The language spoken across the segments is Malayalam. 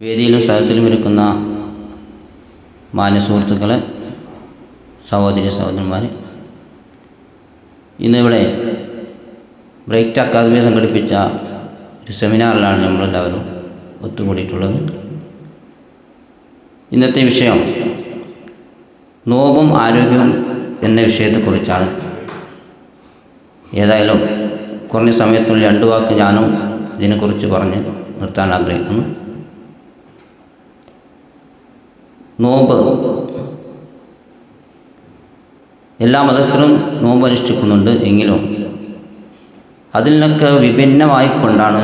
വേദിയിലും സദസ്സിലും ഇരിക്കുന്ന മാന്യ സുഹൃത്തുക്കളെ, സഹോദരി സഹോദരന്മാർ, ഇന്നിവിടെ ബ്രൈറ്റ് അക്കാദമി സംഘടിപ്പിച്ച ഒരു സെമിനാറിലാണ് നമ്മളെല്ലാവരും ഒത്തുകൂടിയിട്ടുള്ളത്. ഇന്നത്തെ വിഷയം നോമ്പും ആരോഗ്യവും എന്ന വിഷയത്തെക്കുറിച്ചാണ്. ഏതായാലും കുറഞ്ഞ സമയത്തുള്ളിൽ 2 വാക്ക് ഞാനും ഇതിനെക്കുറിച്ച് പറഞ്ഞ് നിർത്താൻ ആഗ്രഹിക്കുന്നു. നോമ്പ്, എല്ലാ മതസ്ഥരും നോമ്പ് അനുഷ്ഠിക്കുന്നുണ്ട്. എങ്കിലും അതിൽ നിന്നൊക്കെ വിഭിന്നമായിക്കൊണ്ടാണ്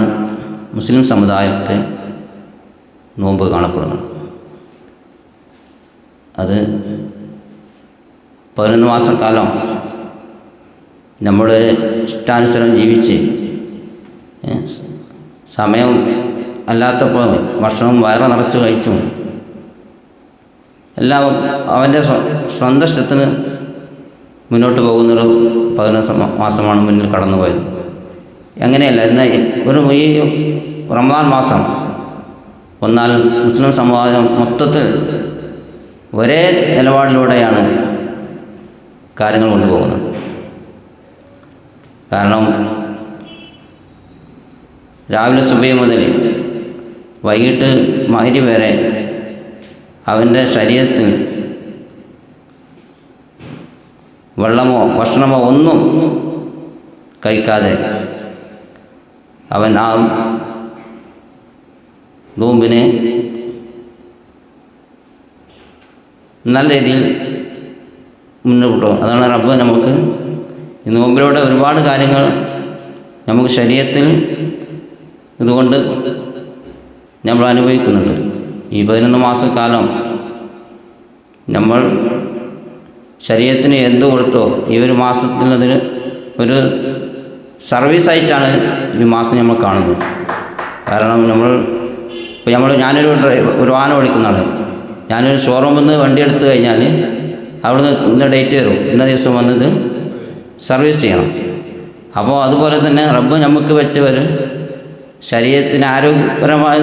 മുസ്ലിം സമുദായത്തെ നോമ്പ് കാണപ്പെടുന്നത്. അത് 11 മാസക്കാലം നമ്മുടെ ഇഷ്ടാനുസരണം ജീവിച്ച് സമയം അല്ലാത്തപ്പോൾ ഭക്ഷണം വയറ് നിറച്ച് കഴിച്ചും എല്ലാം അവൻ്റെ സ്വന്തം ഇഷ്ടത്തിന് മുന്നോട്ട് പോകുന്നൊരു 11 മാസമാണ് മുന്നിൽ കടന്നു പോയത്. അങ്ങനെയല്ല, എന്നാൽ ഈ റമദാൻ മാസം വന്നാൽ മുസ്ലിം സമുദായം മൊത്തത്തിൽ ഒരേ നിലപാടിലൂടെയാണ് കാര്യങ്ങൾ കൊണ്ടുപോകുന്നത്. കാരണം രാവിലെ സുബഹി മുതൽ വൈകിട്ട് മഗ്‌രിബ് വരെ അവൻ്റെ ശരീരത്തിൽ വെള്ളമോ ഭക്ഷണമോ ഒന്നും കഴിക്കാതെ അവൻ ആ നോമ്പിനെ നല്ല രീതിയിൽ മുന്നോട്ട് പോകും. അതാണ് റബ്ബ് നമുക്ക് ഈ നോമ്പിലൂടെ ഒരുപാട് കാര്യങ്ങൾ നമുക്ക് ശരീരത്തിൽ ഇതുകൊണ്ട് നമ്മൾ അനുഭവിക്കുന്നുണ്ട്. ഈ 11 മാസക്കാലം നമ്മൾ ശരീരത്തിന് എന്ത് കൊടുത്തോ ഈ ഒരു മാസത്തിനതിന് ഒരു സർവീസായിട്ടാണ് ഈ മാസം നമ്മൾ കാണുന്നത്. കാരണം ഞാനൊരു വാഹനം ഓടിക്കുന്ന ആൾ, ഞാനൊരു ഷോറൂമിൽ നിന്ന് വണ്ടി എടുത്തു കഴിഞ്ഞാൽ അവിടുന്ന് ഇന്ന ഡേറ്റ് തരും, ഇന്ന ദിവസം വന്നത് സർവീസ് ചെയ്യണം. അപ്പോൾ അതുപോലെ തന്നെ റബ്ബ് നമുക്ക് വെച്ചവർ ശരീരത്തിന് ആരോഗ്യപരമായ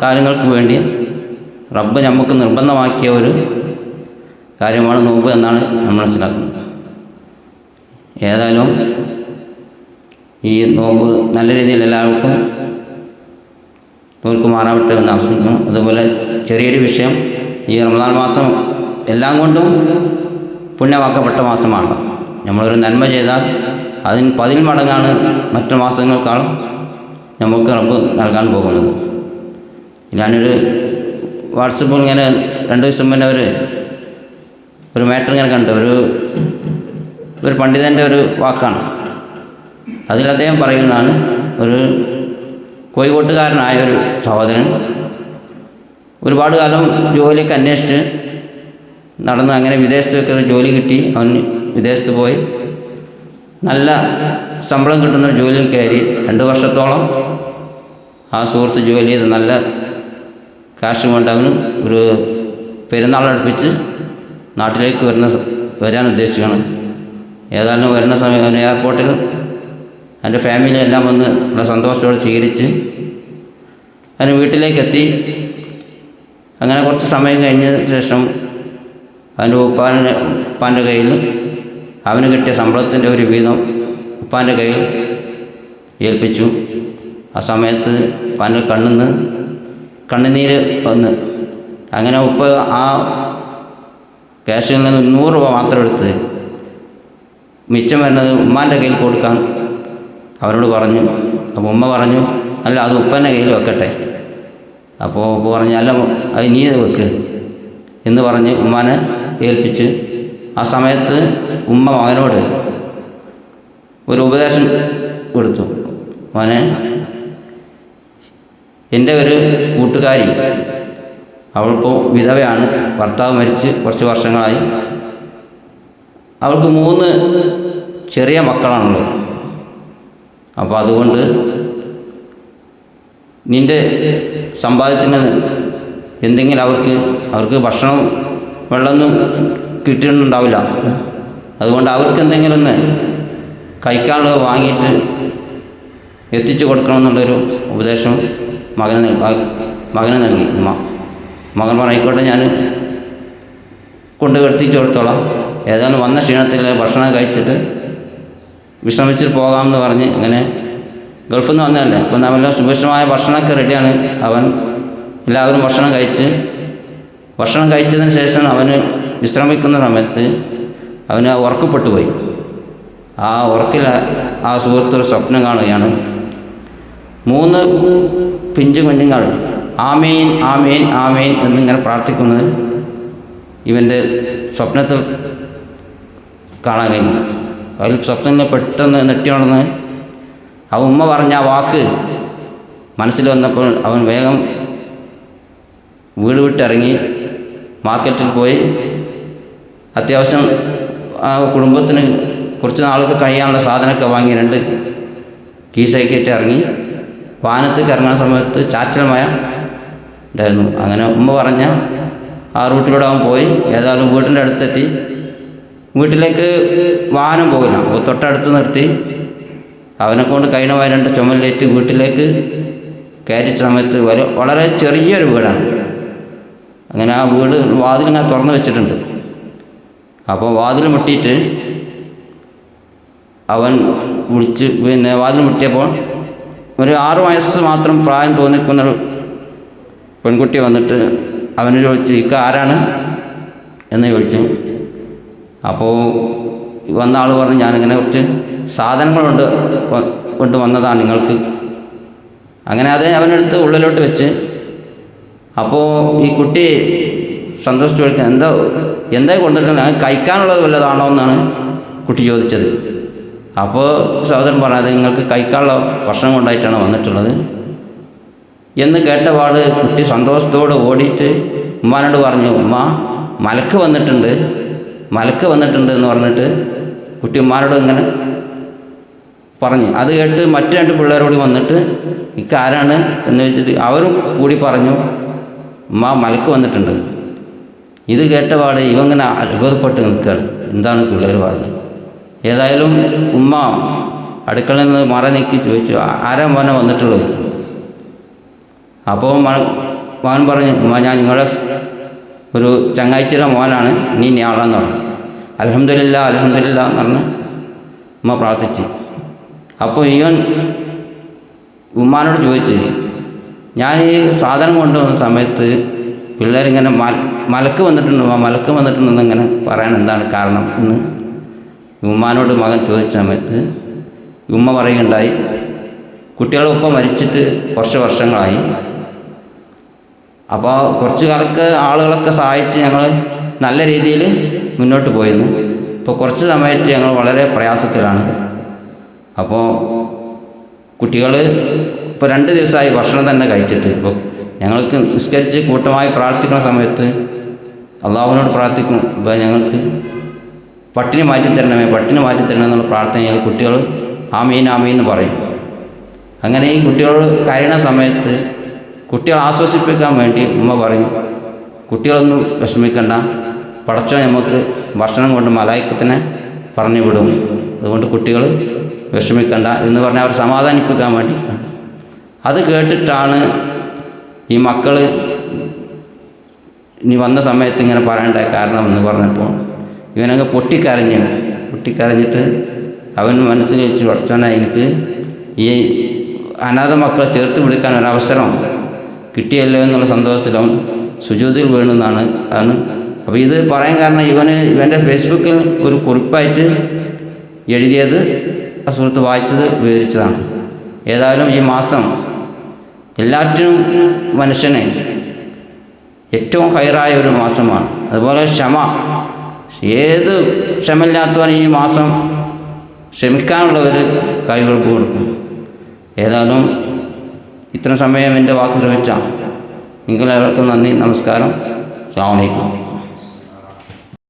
കാര്യങ്ങൾക്ക് വേണ്ടി റബ്ബ് നമുക്ക് നിർബന്ധമാക്കിയ ഒരു കാര്യമാണ് നോമ്പ് എന്നാണ് നമ്മൾ മനസ്സിലാക്കുന്നത്. ഏതായാലും ഈ നോമ്പ് നല്ല രീതിയിൽ എല്ലാവർക്കും നോൽക്കുമാറാവട്ടെ എന്ന് ആവശ്യപ്പെടുന്നു. അതുപോലെ ചെറിയൊരു വിഷയം, ഈ റമദാൻ മാസം എല്ലാം കൊണ്ടും പുണ്യമാക്കപ്പെട്ട മാസമാണ്. നമ്മളൊരു നന്മ ചെയ്താൽ അതിന് 10 മടങ്ങാണ് മറ്റു മാസങ്ങൾക്കാളും നമുക്ക് റബ്ബ് നൽകാൻ പോകുന്നത്. ഞാനൊരു വാട്സപ്പിൽ ഇങ്ങനെ 2 ദിവസം മുന്നേ ഒരു മാറ്റർ ഇങ്ങനെ കണ്ടു. ഒരു പണ്ഡിതൻ്റെ ഒരു വാക്കാണ്. അതിൽ അദ്ദേഹം പറയുന്നതാണ്, ഒരു കോഴിക്കോട്ടുകാരനായ ഒരു സഹോദരൻ ഒരുപാട് കാലം ജോലിയൊക്കെ അന്വേഷിച്ച് നടന്ന് അങ്ങനെ വിദേശത്തൊക്കെ ഒരു ജോലി കിട്ടി. അവൻ വിദേശത്ത് പോയി നല്ല ശമ്പളം കിട്ടുന്നൊരു ജോലിയിൽ കയറി 2 വർഷത്തോളം ആ സുഹൃത്ത് ജോലി ചെയ്ത് നല്ല കാശ് കൊണ്ട് അവന് ഒരു പെരുന്നാളടുപ്പിച്ച് നാട്ടിലേക്ക് വരാൻ ഉദ്ദേശിക്കുകയാണ്. ഏതായാലും വരുന്ന സമയം അവന് എയർപോർട്ടിൽ എൻ്റെ ഫാമിലി എല്ലാം വന്ന് നല്ല സന്തോഷത്തോടെ സ്വീകരിച്ച് അവന് വീട്ടിലേക്കെത്തി. അങ്ങനെ കുറച്ച് സമയം കഴിഞ്ഞ ശേഷം അവൻ്റെ ഉപ്പാൻ്റെ കയ്യിൽ അവന് കിട്ടിയ ശമ്പളത്തിൻ്റെ ഒരു വീതം ഉപ്പാൻ്റെ കയ്യിൽ ഏൽപ്പിച്ചു. ആ സമയത്ത് ഉപ്പാൻ്റെ കണ്ണിന്ന് കണ്ണുനീര് വന്ന് അങ്ങനെ ഉപ്പ ആ ക്യാഷിൽ നിന്ന് 100 രൂപ മാത്രം എടുത്ത് മിച്ചം വരുന്നത് ഉമ്മാൻ്റെ കയ്യിൽ കൊടുക്കാൻ അവനോട് പറഞ്ഞു. അപ്പോൾ ഉമ്മ പറഞ്ഞു, അല്ല അത് ഉപ്പൻ്റെ കയ്യിൽ വെക്കട്ടെ. അപ്പോൾ ഉപ്പ പറഞ്ഞു, അല്ല അത് നീ വെക്ക് എന്ന് പറഞ്ഞ് ഉമ്മാനെ ഏൽപ്പിച്ച്. ആ സമയത്ത് ഉമ്മ മകനോട് ഒരു ഉപദേശം കൊടുത്തു. മോനെ, എൻ്റെ ഒരു കൂട്ടുകാരി, അവളിപ്പോൾ വിധവയാണ്, ഭർത്താവ് മരിച്ച് കുറച്ച് വർഷങ്ങളായി. അവൾക്ക് 3 ചെറിയ മക്കളാണുള്ളത്. അപ്പോൾ അതുകൊണ്ട് നിൻ്റെ സമ്പാദ്യത്തിന് എന്തെങ്കിലും അവർക്ക് ഭക്ഷണം വെള്ളമൊന്നും കിട്ടിയിട്ടുണ്ടാവില്ല. അതുകൊണ്ട് അവർക്ക് എന്തെങ്കിലും ഒന്ന് കഴിക്കാനുള്ളത് വാങ്ങിയിട്ട് എത്തിച്ചു കൊടുക്കണം എന്നുള്ളൊരു ഉപദേശം മകന് നൽകി. മകൻ പറയിക്കോട്ടെ, ഞാൻ കൊണ്ട് കിടത്തിച്ച് കൊടുത്തോളാം, ഏതായാലും വന്ന ക്ഷീണത്തിൽ ഭക്ഷണം കഴിച്ചിട്ട് വിശ്രമിച്ചിട്ട് പോകാമെന്ന് പറഞ്ഞ് ഇങ്ങനെ ഗൾഫിൽ നിന്ന് വന്നതല്ലേ, അപ്പം നല്ല സുഭിക്ഷമായ ഭക്ഷണമൊക്കെ റെഡിയാണ്. എല്ലാവരും ഭക്ഷണം കഴിച്ചതിന് ശേഷം അവന് വിശ്രമിക്കുന്ന സമയത്ത് അവന് ഉറക്കപ്പെട്ടു പോയി. ആ ഉറക്കിൽ ആ സുഹൃത്തൊരു സ്വപ്നം കാണുകയാണ്. 3 പിഞ്ചു കുഞ്ഞുങ്ങൾ ആമീൻ ആമീൻ ആമീൻ എന്നിങ്ങനെ പ്രാർത്ഥിക്കുന്നത് ഇവൻ്റെ സ്വപ്നത്തിൽ കാണാൻ കഴിഞ്ഞു. അതിൽ സ്വപ്നത്തിൽ പെട്ടെന്ന് നെട്ടിയുണർന്ന് ആ ഉമ്മ പറഞ്ഞ ആ വാക്ക് മനസ്സിൽ വന്നപ്പോൾ അവൻ വേഗം വീട് വിട്ടിറങ്ങി മാർക്കറ്റിൽ പോയി അത്യാവശ്യം ആ കുടുംബത്തിന് കുറച്ച് നാൾക്ക് കഴിയാനുള്ള സാധനമൊക്കെ വാങ്ങി 2 കീശയൊക്കെ ഇറങ്ങി വാഹനത്തേക്ക് ഇറങ്ങുന്ന സമയത്ത് ചാറ്റൽ മഴ ഉണ്ടായിരുന്നു. അങ്ങനെ ഉമ്മ പറഞ്ഞ ആ റൂട്ടിലൂടെ അവൻ പോയി. ഏതായാലും വീട്ടിൻ്റെ അടുത്തെത്തി. വീട്ടിലേക്ക് വാഹനം പോകില്ല, അപ്പോൾ തൊട്ടടുത്ത് നിർത്തി അവനെക്കൊണ്ട് കഴിഞ്ഞ 2 ചുമലിലേറ്റ് വീട്ടിലേക്ക് കയറ്റിച്ച സമയത്ത് വളരെ ചെറിയൊരു വീടാണ്. അങ്ങനെ ആ വീട് വാതിലിങ്ങനെ തുറന്നു വെച്ചിട്ടുണ്ട്. അപ്പോൾ വാതിൽ മുട്ടിയിട്ട് അവൻ വാതിൽ മുട്ടിയപ്പോൾ ഒരു 6 വയസ്സ് മാത്രം പ്രായം തോന്നിക്കുന്നൊരു പെൺകുട്ടി വന്നിട്ട് അവന് ചോദിച്ചു, ഇക്ക ആരാണ് എന്ന് ചോദിച്ചു. അപ്പോൾ വന്ന ആൾ പറഞ്ഞു, ഞാനിങ്ങനെ കുറച്ച് സാധനങ്ങളുണ്ട് കൊണ്ട് വന്നതാണ് നിങ്ങൾക്ക്. അങ്ങനെ അത് അവനെടുത്ത് ഉള്ളിലോട്ട് വെച്ച്. അപ്പോൾ ഈ കുട്ടി സന്തോഷിച്ച് ചോദിക്കാൻ, എന്താ കൊണ്ടിട്ടുണ്ട്, കഴിക്കാനുള്ളത് വല്ലതാണോ എന്നാണ് കുട്ടി ചോദിച്ചത്. അപ്പോൾ സഹോദരൻ പറഞ്ഞത്, നിങ്ങൾക്ക് കഴിക്കാനുള്ള ഭക്ഷണം കൊണ്ടായിട്ടാണ് വന്നിട്ടുള്ളത് എന്ന് കേട്ടപാട് കുട്ടി സന്തോഷത്തോടെ ഓടിയിട്ട് ഉമ്മാനോട് പറഞ്ഞു, ഉമ്മ മലക്ക് വന്നിട്ടുണ്ട് എന്ന് പറഞ്ഞിട്ട് കുട്ടി ഉമ്മാനോട് ഇങ്ങനെ പറഞ്ഞു. അത് കേട്ട് മറ്റു 2 പിള്ളേരോട് വന്നിട്ട് ഇക്കാരാണ് എന്ന് വെച്ചിട്ട് അവരും കൂടി പറഞ്ഞു, ഉമ്മ മലക്ക് വന്നിട്ടുണ്ട്. ഇത് കേട്ടപാട് ഇവങ്ങനെ അത്ഭുതപ്പെട്ട് നിൽക്കുകയാണ്, എന്താണ് പിള്ളേർ പറഞ്ഞത്. ഏതായാലും ഉമ്മ അടുക്കളയിൽ നിന്ന് മറ നീക്കി ചോദിച്ചു, ആരാ മോനെ വന്നിട്ടുള്ളത് ചോദിച്ചു. അപ്പോൾ മോൻ പറഞ്ഞു, ഉമ്മ ഞാൻ നിങ്ങളുടെ ഒരു ചങ്ങാഴ്ചയുടെ മോനാണ്, നീ ആളെന്ന് പറഞ്ഞു. അൽഹംദുലില്ലാ എന്ന് പറഞ്ഞ് ഉമ്മ പ്രാർത്ഥിച്ച്. അപ്പോൾ ഇവൻ ഉമ്മാനോട് ചോദിച്ച്, ഞാൻ ഈ സാധനം കൊണ്ടുവന്ന സമയത്ത് പിള്ളേരിങ്ങനെ മലക്ക് വന്നിട്ടുണ്ടെന്ന് ഇങ്ങനെ പറയാൻ എന്താണ് കാരണം എന്ന് ഉമ്മാനോട് മകൻ ചോദിച്ച സമയത്ത് ഉമ്മ പറയുകയുണ്ടായി, കുട്ടികളുടെ ഉപ്പ മരിച്ചിട്ട് കുറച്ച് വർഷങ്ങളായി. അപ്പോൾ കുറച്ച് കാലത്ത് ആളുകളൊക്കെ സഹായിച്ച് ഞങ്ങൾ നല്ല രീതിയിൽ മുന്നോട്ട് പോയിരുന്നു. ഇപ്പോൾ കുറച്ച് സമയത്ത് ഞങ്ങൾ വളരെ പ്രയാസത്തിലാണ്. അപ്പോൾ കുട്ടികൾ ഇപ്പോൾ 2 ദിവസമായി ഭക്ഷണം തന്നെ കഴിച്ചിട്ട്. ഇപ്പോൾ ഞങ്ങൾക്ക് നിസ്കരിച്ച് കൂട്ടമായി പ്രാർത്ഥിക്കുന്ന സമയത്ത് അള്ളാഹുവിനോട് പ്രാർത്ഥിക്കും, ഇപ്പോൾ ഞങ്ങൾക്ക് പട്ടിണി മാറ്റിത്തരണം എന്നുള്ള പ്രാർത്ഥനയിൽ കുട്ടികൾ ആമീൻ എന്ന് പറയും. അങ്ങനെ ഈ കുട്ടികളോട് കരയുന്ന സമയത്ത് കുട്ടികളെ ആശ്വസിപ്പിക്കാൻ വേണ്ടി ഉമ്മ പറയും, കുട്ടികളൊന്നും വിഷമിക്കണ്ട, പടച്ചോൻ നമുക്ക് ഭക്ഷണം കൊണ്ട് മലായിക്കത്തിനെ പറഞ്ഞു വിടും, അതുകൊണ്ട് കുട്ടികൾ വിഷമിക്കണ്ട എന്ന് പറഞ്ഞ് അവർ സമാധാനിപ്പിക്കാൻ വേണ്ടി. അത് കേട്ടിട്ടാണ് ഈ മക്കൾ ഇനി വന്ന സമയത്ത് ഇങ്ങനെ പറയണ്ടായ കാരണം എന്ന് പറഞ്ഞപ്പോൾ ഇവനങ്ങ് പൊട്ടിക്കരഞ്ഞിട്ട് അവൻ മനസ്സിൽ വെച്ച്, പടച്ചോനെ എനിക്ക് ഈ അനാഥ മക്കളെ ചേർത്ത് പിടിക്കാൻ ഒരവസരം കിട്ടിയല്ലോ എന്നുള്ള സന്തോഷത്തിലും സുജൂദിൽ വീണെന്നാണ്. അപ്പോൾ ഇത് പറയാൻ കാരണം ഇവൻ്റെ ഫേസ്ബുക്കിൽ ഒരു കുറിപ്പായിട്ട് എഴുതിയത് ആ സുഹൃത്ത് വായിച്ചത് വിവരിച്ചതാണ്. ഏതായാലും ഈ മാസം എല്ലാറ്റിനും മനുഷ്യനെ ഏറ്റവും ഹൈറായ ഒരു മാസമാണ്. അതുപോലെ ഏത് ക്ഷമയില്ലാത്തവൻ ഈ മാസം ക്ഷമിക്കാനുള്ള ഒരു കൈവെപ്പ് കൊടുക്കും. ഏതായാലും ഇത്ര സമയം എൻ്റെ വാക്ക് ശ്രമിച്ച നിങ്ങളെല്ലാവർക്കും നന്ദി, നമസ്കാരം, അസ്സലാമു അലൈക്കും.